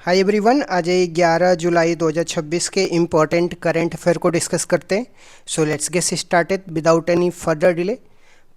Hi everyone, आज 11 जुलाई 2026 के important current affair को डिस्कस करते हैं। So let's get started without any further delay.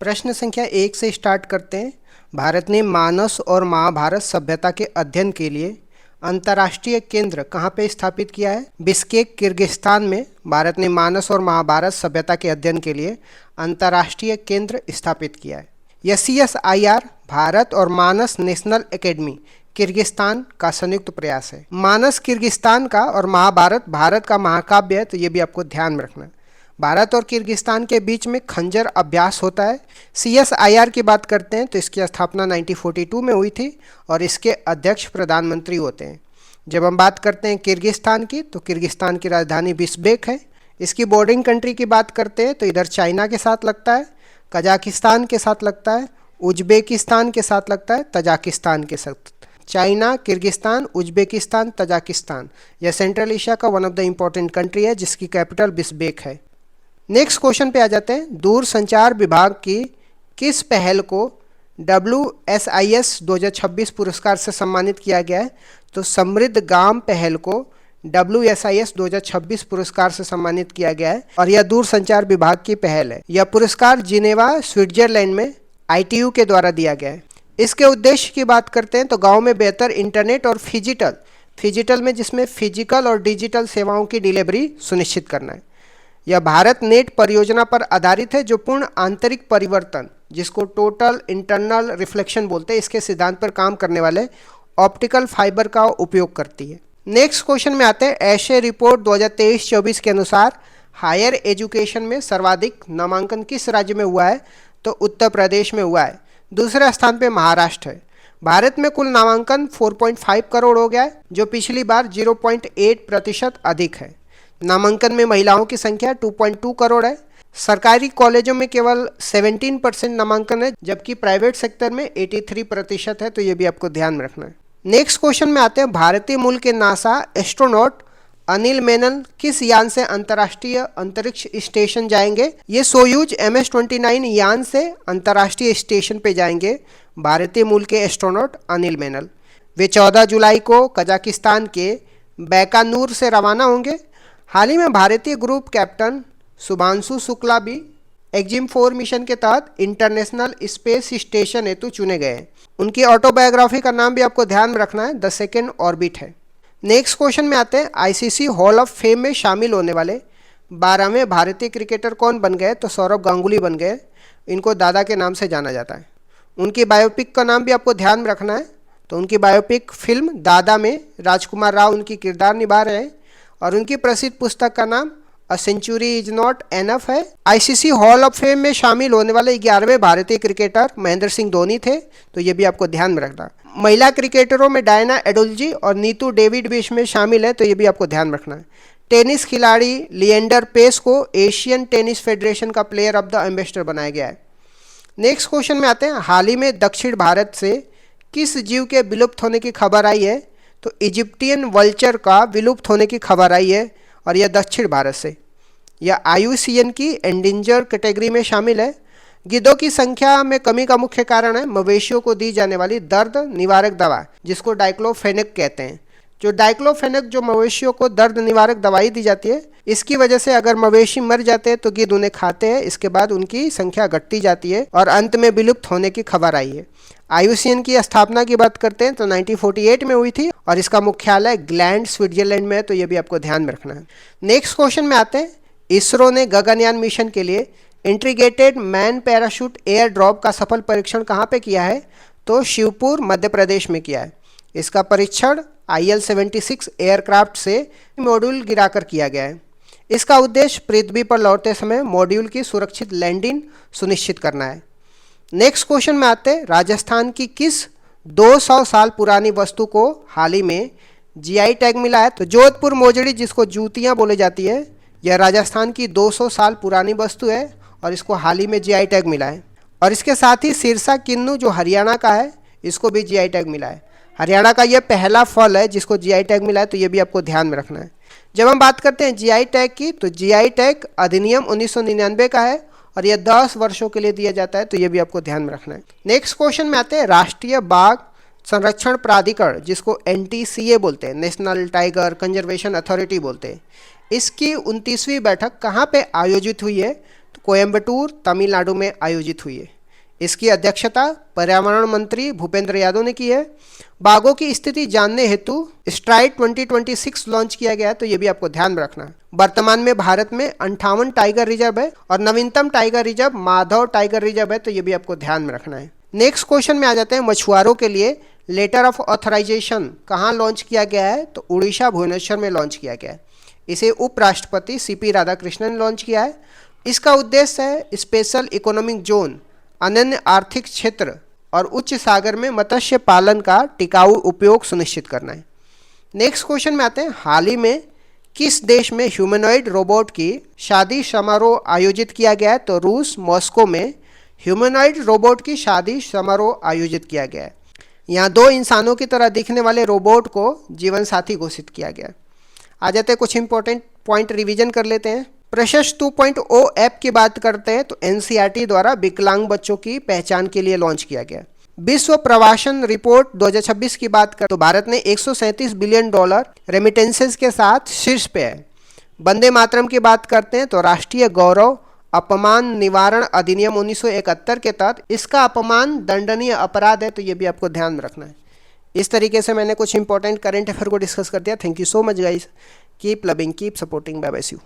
प्रश्न संख्या 1 से स्टार्ट करते हैं। भारत ने मानस और महाभारत सभ्यता के अध्ययन के लिए अंतर्राष्ट्रीय केंद्र कहाँ पे स्थापित किया है? बिश्केक, किर्गिस्तान में भारत ने मानस और महाभारत सभ्यता के अध्ययन के लिए अंतर्राष्ट्रीय केंद्र स्थापित किया है। CSIR भारत और मानस नेशनल एकेडमी किर्गिस्तान का संयुक्त प्रयास है। मानस किर्गिस्तान का और महाभारत भारत का महाकाव्य है, तो ये भी आपको ध्यान में रखना है। भारत और किर्गिस्तान के बीच में खंजर अभ्यास होता है। CSIR की बात करते हैं तो इसकी स्थापना 1942 में हुई थी और इसके अध्यक्ष प्रधानमंत्री होते हैं। जब हम बात करते हैं किर्गिस्तान की, तो किर्गिस्तान की राजधानी बिश्केक है। इसकी बॉर्डरिंग कंट्री की बात करते हैं तो इधर चाइना के साथ लगता है, कजाकिस्तान के साथ लगता है, उज्बेकिस्तान के साथ लगता है, तजाकिस्तान के साथ। चाइना, किर्गिस्तान, उज्बेकिस्तान, तजाकिस्तान, यह सेंट्रल एशिया का one of the important country है जिसकी कैपिटल बिश्केक है। नेक्स्ट क्वेश्चन पे आ जाते हैं। दूरसंचार विभाग की किस पहल को WSIS 2026 पुरस्कार से सम्मानित किया गया है? तो समृद्ध गांव पहल को WSIS 2026 पुरस्कार से सम्मानित किया गया है और यह दूरसंचार विभाग की पहल है। यह पुरस्कार जिनेवा, स्विट्जरलैंड में ITU के द्वारा दिया गया है। इसके उद्देश्य की बात करते हैं तो गांव में बेहतर इंटरनेट और फिजिटल में जिसमें फिजिकल और डिजिटल सेवाओं की डिलीवरी सुनिश्चित करना है। यह भारत नेट परियोजना पर आधारित है जो पूर्ण आंतरिक परिवर्तन, जिसको टोटल इंटरनल रिफ्लेक्शन बोलते हैं, इसके सिद्धांत पर काम करने वाले ऑप्टिकल फाइबर का उपयोग करती है। नेक्स्ट क्वेश्चन में आते हैं। एशिया रिपोर्ट 2023-24 के अनुसार हायर एजुकेशन में सर्वाधिक नामांकन किस राज्य में हुआ है? तो उत्तर प्रदेश में हुआ है। दूसरे स्थान पे महाराष्ट्र है। भारत में कुल नामांकन 4.5 करोड़ हो गया है, जो पिछली बार 0.8% अधिक है। नामांकन में महिलाओं की संख्या 2.2 करोड़ है। सरकारी कॉलेजों में केवल 17% नामांकन है, जबकि प्राइवेट सेक्टर में 83% है, तो ये भी आपको ध्यान में रखना है। नेक्स्ट क्वेश्चन में आते हैं। भारतीय मूल के नासा एस्ट्रोनॉट अनिल मेनन किस यान से अंतर्राष्ट्रीय अंतरिक्ष स्टेशन जाएंगे? ये सोयूज MS-29 यान से अंतर्राष्ट्रीय स्टेशन पे जाएंगे भारतीय मूल के एस्ट्रोनॉट अनिल मेनन। वे 14 जुलाई को कजाकिस्तान के बैकानूर से रवाना होंगे। हाल ही में भारतीय ग्रुप कैप्टन शुभांशु शुक्ला भी एक्जिम 4 मिशन के तहत इंटरनेशनल स्पेस स्टेशन हेतु चुने गए हैं। उनकी ऑटोबायोग्राफी का नाम भी आपको ध्यान में रखना है, द सेकेंड ऑर्बिट है। नेक्स्ट क्वेश्चन में आते हैं। ICC हॉल ऑफ फेम में शामिल होने वाले 12वें भारतीय क्रिकेटर कौन बन गए? तो सौरव गांगुली बन गए। इनको दादा के नाम से जाना जाता है। उनकी बायोपिक का नाम भी आपको ध्यान में रखना है। तो उनकी बायोपिक फिल्म दादा में राजकुमार राव उनकी किरदार निभा रहे हैं और उनकी प्रसिद्ध पुस्तक का नाम a century is not enough है। ICC हॉल ऑफ फेम में शामिल होने वाले 11वें भारतीय क्रिकेटर महेंद्र सिंह धोनी थे, तो ये भी आपको ध्यान में रखना। महिला क्रिकेटरों में डायना एडोल्जी और नीतू डेविड भी इसमें शामिल है, तो ये भी आपको ध्यान रखना है। टेनिस खिलाड़ी लिएंडर पेस को एशियन टेनिस फेडरेशन का प्लेयर ऑफ द एम्बेसडर बनाया गया है। नेक्स्ट क्वेश्चन में आते हैं। हाल ही में दक्षिण भारत से किस जीव के विलुप्त होने की खबर आई है? तो इजिप्टियन वल्चर का विलुप्त होने की खबर आई है और यह दक्षिण भारत से। यह IUCN की एंडेंजर कैटेगरी में शामिल है। गिद्धों की संख्या में कमी का मुख्य कारण है मवेशियों को दी जाने वाली दर्द निवारक दवा, जिसको डाइक्लोफेनेक कहते हैं। जो डाइक्लोफेनेक जो मवेशियों को दर्द निवारक दवाई दी जाती है, इसकी वजह से अगर मवेशी मर जाते हैं तो गिद्ध उन्हें खाते हैं। इसके बाद उनकी संख्या घटती जाती है और अंत में विलुप्त होने की खबर आई है। IUCN की स्थापना की बात करते हैं तो 1948 में हुई थी और इसका मुख्यालय ग्लैंड, स्विट्जरलैंड में है, तो ये भी आपको ध्यान में रखना है। नेक्स्ट क्वेश्चन में आते हैं। इसरो ने गगनयान मिशन के लिए integrated man parachute air drop का सफल परीक्षण कहाँ पे किया है? तो शिवपुर, मध्य प्रदेश में किया है। इसका परीक्षण IL-76 एयरक्राफ्ट से मॉड्यूल गिराकर किया गया है। इसका उद्देश्य पृथ्वी पर लौटते समय मॉड्यूल की सुरक्षित लैंडिंग सुनिश्चित करना है। नेक्स्ट क्वेश्चन में आते हैं। राजस्थान की किस 200 साल पुरानी वस्तु को हाल ही में GI टैग मिला है? तो जोधपुर मोजड़ी, जिसको जूतियाँ बोली जाती है, यह राजस्थान की 200 साल पुरानी वस्तु है और इसको हाल ही में GI टैग मिला है। और इसके साथ ही सिरसा किन्नू जो हरियाणा का है, इसको भी GI टैग मिला है। हरियाणा का यह पहला फल है जिसको GI टैग मिला है, तो ये भी आपको ध्यान में रखना है। जब हम बात करते हैं GI टैग की, तो GI टैग अधिनियम 1999 का है और यह 10 वर्षों के लिए दिया जाता है, तो ये भी आपको ध्यान में रखना है। नेक्स्ट क्वेश्चन में आते हैं। राष्ट्रीय बाघ संरक्षण प्राधिकरण, जिसको NTCA बोलते हैं, नेशनल टाइगर कंजर्वेशन अथॉरिटी बोलते हैं, इसकी 29वीं बैठक कहाँ पे आयोजित हुई है? तो कोयम्बटूर, तमिलनाडु में आयोजित हुई है। इसकी अध्यक्षता पर्यावरण मंत्री भूपेंद्र यादव ने की है। बाघों की स्थिति जानने हेतु स्ट्राइड 2026 लॉन्च किया गया है, तो ये भी आपको ध्यान में रखना है। वर्तमान में भारत में 58 टाइगर रिजर्व है और नवीनतम tiger reserve Madhav tiger reserve है, तो ये भी आपको ध्यान में रखना है। नेक्स्ट क्वेश्चन में आ जाते हैं, मछुआरों के लिए लेटर ऑफ ऑथराइजेशन कहाँ लॉन्च किया गया है? तो उड़ीसा भुवनेश्वर में लॉन्च किया गया है। इसे उपराष्ट्रपति CP राधाकृष्णन ने लॉन्च किया है। इसका उद्देश्य है स्पेशल इकोनॉमिक जोन, अनन्य आर्थिक क्षेत्र और उच्च सागर में मत्स्य पालन का टिकाऊ उपयोग सुनिश्चित करना है। नेक्स्ट क्वेश्चन में आते हैं, हाल ही में किस देश में ह्यूमनॉइड रोबोट की शादी समारोह आयोजित किया गया है? तो रूस, मॉस्को में ह्यूमनॉइड रोबोट की शादी समारोह आयोजित किया गया है। यहाँ 2 इंसानों की तरह दिखने वाले रोबोट को जीवन साथी घोषित किया गया। आ जाते हैं, कुछ इंपॉर्टेंट पॉइंट रिवीजन कर लेते हैं। प्रशस्त 2.0 ऐप की बात करते हैं तो NCERT द्वारा विकलांग बच्चों की पहचान के लिए लॉन्च किया गया। विश्व प्रवासन रिपोर्ट 2026 की बात करें तो भारत ने $137 बिलियन रेमिटेंसेस के साथ शीर्ष पे है। वंदे मातरम की बात करते हैं तो राष्ट्रीय गौरव अपमान निवारण अधिनियम 1971 के तहत इसका अपमान दंडनीय अपराध है, तो ये भी आपको ध्यान में रखना है। इस तरीके से मैंने कुछ इंपॉर्टेंट करंट अफेयर को डिस्कस कर दिया। Thank you so much guys, keep loving, keep supporting, bye bye, see you.